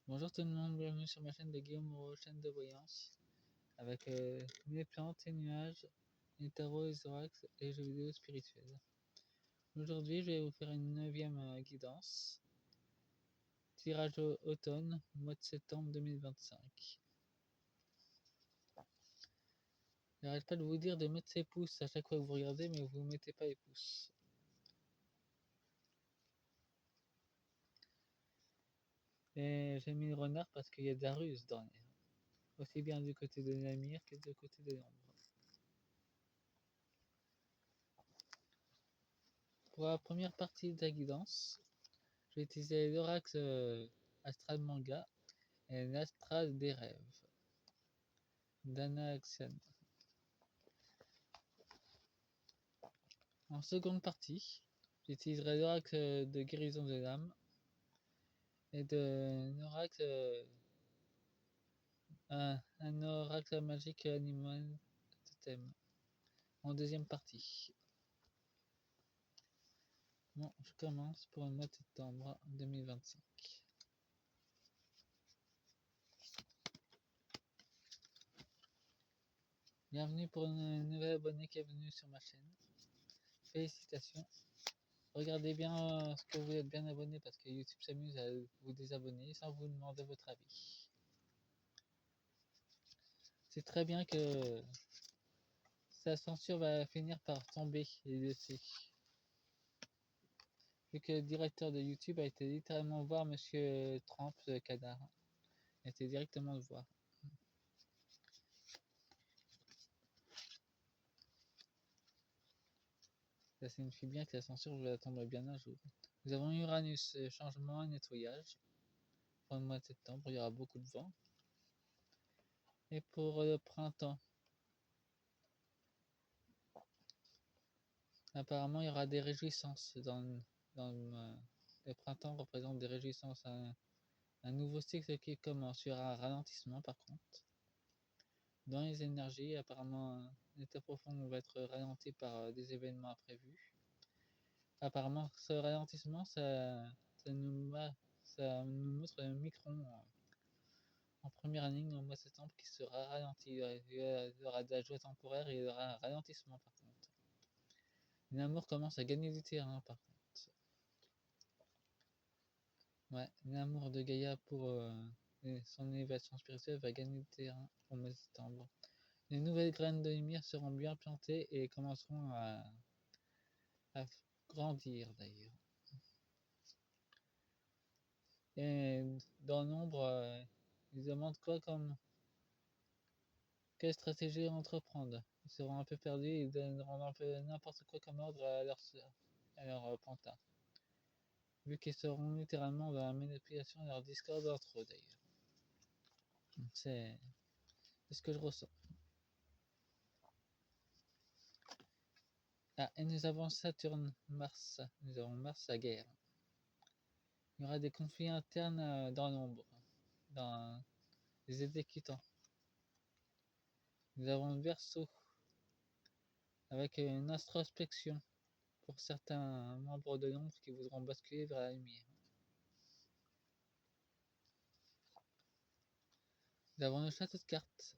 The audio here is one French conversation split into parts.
Bonjour tout le monde, bienvenue sur ma chaîne de Guillaume Moreau, chaîne de voyance, avec mes plantes et nuages, les tarots, les oracles et les jeux vidéo spirituels. Aujourd'hui, je vais vous faire une 9e guidance, tirage automne, mois de septembre 2025. J'arrête pas de vous dire de mettre ses pouces à chaque fois que vous regardez, mais vous ne mettez pas les pouces. Et j'ai mis le renard parce qu'il y a de la ruse dans l'air, aussi bien du côté de la lumière que du côté de l'ombre. Pour la première partie de la guidance, je vais utiliser l'oracle astral manga et l'astral des rêves d'Anna Action. En seconde partie, j'utiliserai l'oracle de guérison de l'âme et un oracle magique animal totem en deuxième partie. Bon, je commence pour le mois de septembre 2025. Bienvenue pour une nouvelle abonnée qui est venue sur ma chaîne. Félicitations. Regardez bien ce que vous êtes bien abonné parce que YouTube s'amuse à vous désabonner sans vous demander votre avis. C'est très bien que sa censure va finir par tomber, il le sait. Vu que le directeur de YouTube a été littéralement voir Monsieur Trump, le canard. Il a été directement le voir. Ça signifie bien que la censure va tomber bien un jour. Nous avons Uranus, changement et nettoyage. Pour le mois de septembre, il y aura beaucoup de vent. Et pour le printemps, apparemment il y aura des réjouissances le printemps représente des réjouissances, un nouveau cycle qui commence. Il y aura un ralentissement par contre. Dans les énergies, apparemment, l'état profond va être ralenti par des événements imprévus. Apparemment, ce ralentissement, ça nous montre un micron en première ligne au mois de septembre qui sera ralenti. Il y aura de la joie temporaire et il y aura un ralentissement par contre. L'amour commence à gagner du terrain par contre. Ouais, l'amour de Gaïa pour son élévation spirituelle va gagner du terrain au mois de septembre. Les nouvelles graines de lumière seront bien plantées et commenceront à grandir d'ailleurs. Et dans l'ombre, ils demandent quelle stratégie entreprendre. Ils seront un peu perdus, ils donneront un peu n'importe quoi comme ordre à leur pantin. Vu qu'ils seront littéralement dans la manipulation de leur Discord entre eux d'ailleurs. C'est ce que je ressens. Ah, et nous avons Saturne, Mars. Nous avons Mars à guerre. Il y aura des conflits internes dans l'ombre, dans les exécutants. Nous avons le Verseau, avec une introspection pour certains membres de l'ombre qui voudront basculer vers la lumière. Nous avons le château de cartes,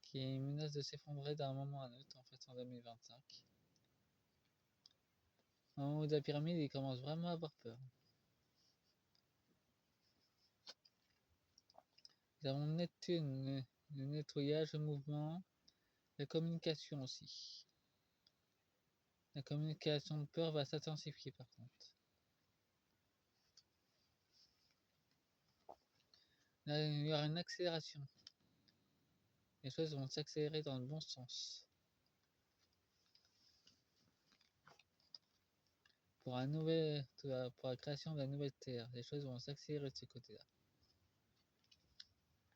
qui menace de s'effondrer d'un moment à l'autre, en fait, en 2025. En haut de la pyramide, il commence vraiment à avoir peur. Nous avons Neptune, le nettoyage, le mouvement, la communication aussi. La communication de peur va s'intensifier par contre. Là, il y aura une accélération. Les choses vont s'accélérer dans le bon sens. Pour la création de la nouvelle Terre, les choses vont s'accélérer de ce côté-là.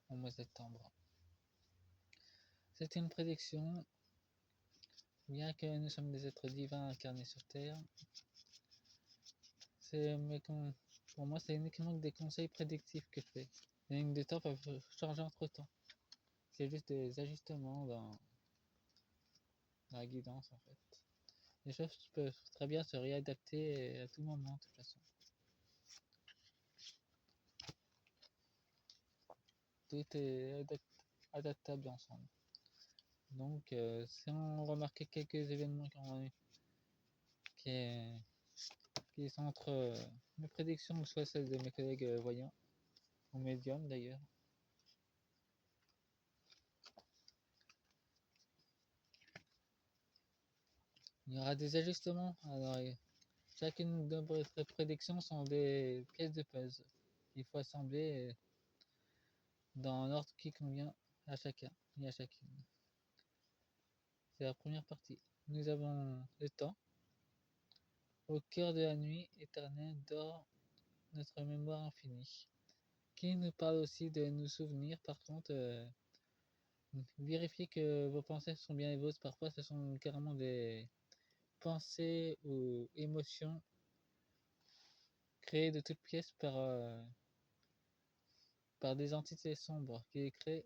Au mois de septembre. C'est une prédiction. Bien que nous sommes des êtres divins incarnés sur Terre, pour moi, c'est uniquement des conseils prédictifs que je fais. Les lignes de temps peuvent changer entre temps. C'est juste des ajustements dans la guidance en fait. Les choses peuvent très bien se réadapter à tout moment de toute façon. tout est adaptable ensemble. Donc, si on remarquait quelques événements qui sont entre mes prédictions, soit celles de mes collègues voyants, ou médiums d'ailleurs, il y aura des ajustements. Alors, chacune de nos prédictions sont des pièces de puzzle qu'il faut assembler dans l'ordre qui convient à chacun et à chacune. C'est la première partie. Nous avons le temps. Au cœur de la nuit éternelle dort notre mémoire infinie, qui nous parle aussi de nos souvenirs. Par contre, vérifiez que vos pensées sont bien les vôtres. Parfois, ce sont carrément des pensées ou émotions créées de toutes pièces par des entités sombres qui les créent.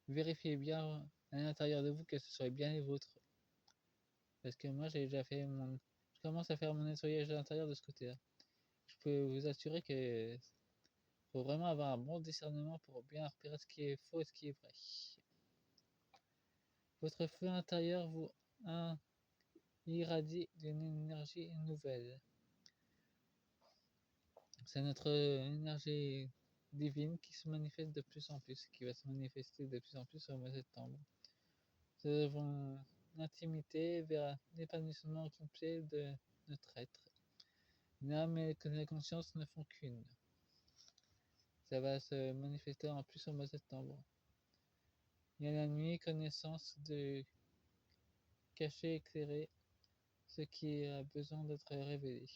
Vérifiez bien à l'intérieur de vous que ce soit bien les vôtres. Parce que moi, j'ai déjà fait je commence à faire mon nettoyage à l'intérieur de ce côté-là. Je peux vous assurer que faut vraiment avoir un bon discernement pour bien repérer ce qui est faux et ce qui est vrai. Votre feu intérieur vous irradie d'une énergie nouvelle. C'est notre énergie divine qui se manifeste de plus en plus, qui va se manifester de plus en plus au mois de septembre. Nous avons l'intimité vers l'épanouissement complet de notre être. L'âme et la conscience ne font qu'une. Ça va se manifester en plus au mois de septembre. Il y a la nuit, connaissance de cacher, éclairer ce qui a besoin d'être révélé.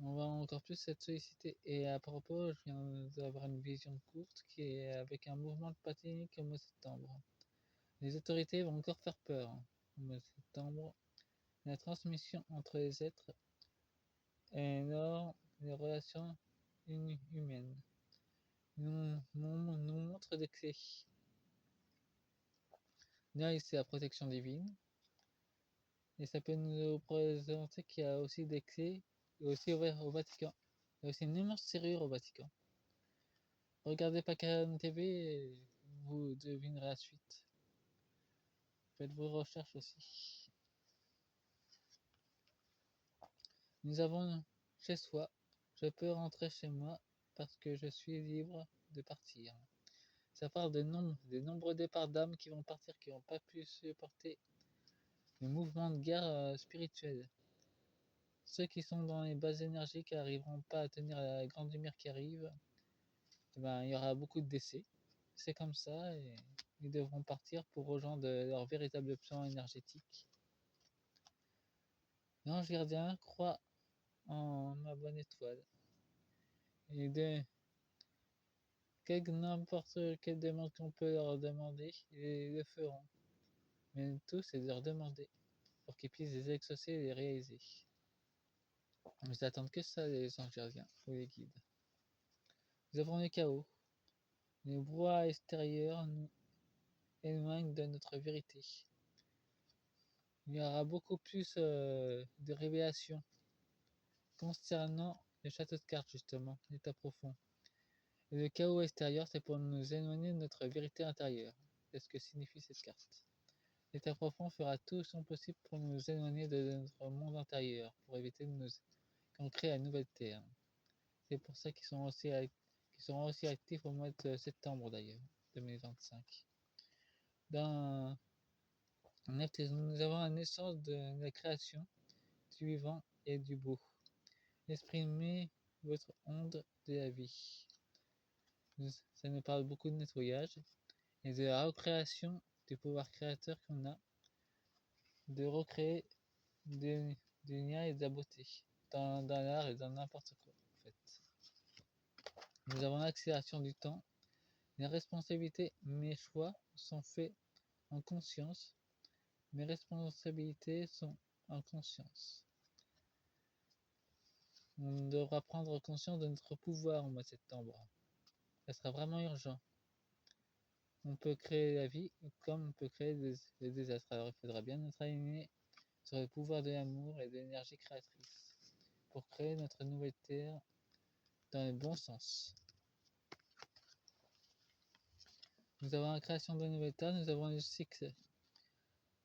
On va encore plus être sollicité. Et à propos, je viens d'avoir une vision courte qui est avec un mouvement de patinique au mois de septembre. Les autorités vont encore faire peur au mois de septembre. La transmission entre les êtres et les relations humaines nous montre des clés. Là, c'est la protection divine. Et ça peut nous présenter qu'il y a aussi des clés, et aussi au Vatican. Il y a aussi une immense serrure au Vatican. Regardez Pacan TV et vous devinerez la suite. Faites vos recherches aussi. Nous avons chez soi. Je peux rentrer chez moi parce que je suis libre de partir. Ça parle de nombreux départs d'âmes qui vont partir, qui n'ont pas pu supporter le mouvement de guerre spirituelle. Ceux qui sont dans les bases énergiques qui n'arriveront pas à tenir la grande lumière qui arrive, eh ben, il y aura beaucoup de décès. C'est comme ça et ils devront partir pour rejoindre leur véritable plan énergétique. L'ange gardien croit en ma bonne étoile. Et n'importe quelle demande qu'on peut leur demander, ils le feront. Mais tout, c'est de leur demander pour qu'ils puissent les exaucer et les réaliser. Ils attendent que ça, les anges gardiens ou les guides. Nous avons le chaos. Les brouhahas extérieurs nous éloignent de notre vérité. Il y aura beaucoup plus de révélations concernant le château de cartes, justement, l'état profond. Et le chaos extérieur, c'est pour nous éloigner de notre vérité intérieure. C'est ce que signifie cette carte. L'état profond fera tout son possible pour nous éloigner de notre monde intérieur, pour éviter qu'on crée la nouvelle Terre. C'est pour ça qu'ils seront aussi actifs au mois de septembre d'ailleurs, 2025. Dans nous avons la naissance de la création, du vivant et du beau. Exprimez votre onde de la vie. Ça nous parle beaucoup de nettoyage et de la recréation du pouvoir créateur qu'on a, de recréer du lien et de la beauté dans l'art et dans n'importe quoi en fait. Nous avons l'accélération du temps, les responsabilités, mes choix sont faits en conscience, mes responsabilités sont en conscience. On devra prendre conscience de notre pouvoir au mois de septembre. Ça sera vraiment urgent. On peut créer la vie comme on peut créer des désastres. Alors il faudra bien être aligné sur le pouvoir de l'amour et de l'énergie créatrice pour créer notre nouvelle terre dans le bon sens. Nous avons la création de nouvelles terres, nous avons le cycle.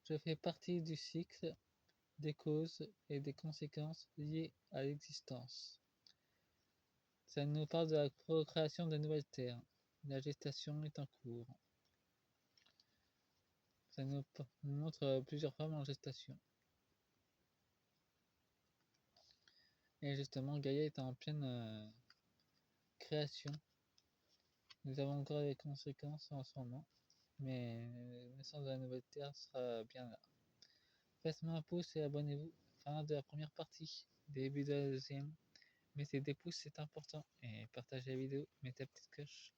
Je fais partie du cycle des causes et des conséquences liées à l'existence. Ça nous parle de la procréation de nouvelles terres. La gestation est en cours. Ça nous montre plusieurs femmes en gestation. Et justement, Gaïa est en pleine création. Nous avons encore des conséquences en ce moment, mais la naissance de la nouvelle terre sera bien là. Faites-moi un pouce et abonnez-vous. Fin de la première partie, début de la deuxième. Mettez des pouces, c'est important. Et partagez la vidéo, mettez la petite cloche.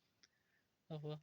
Au revoir.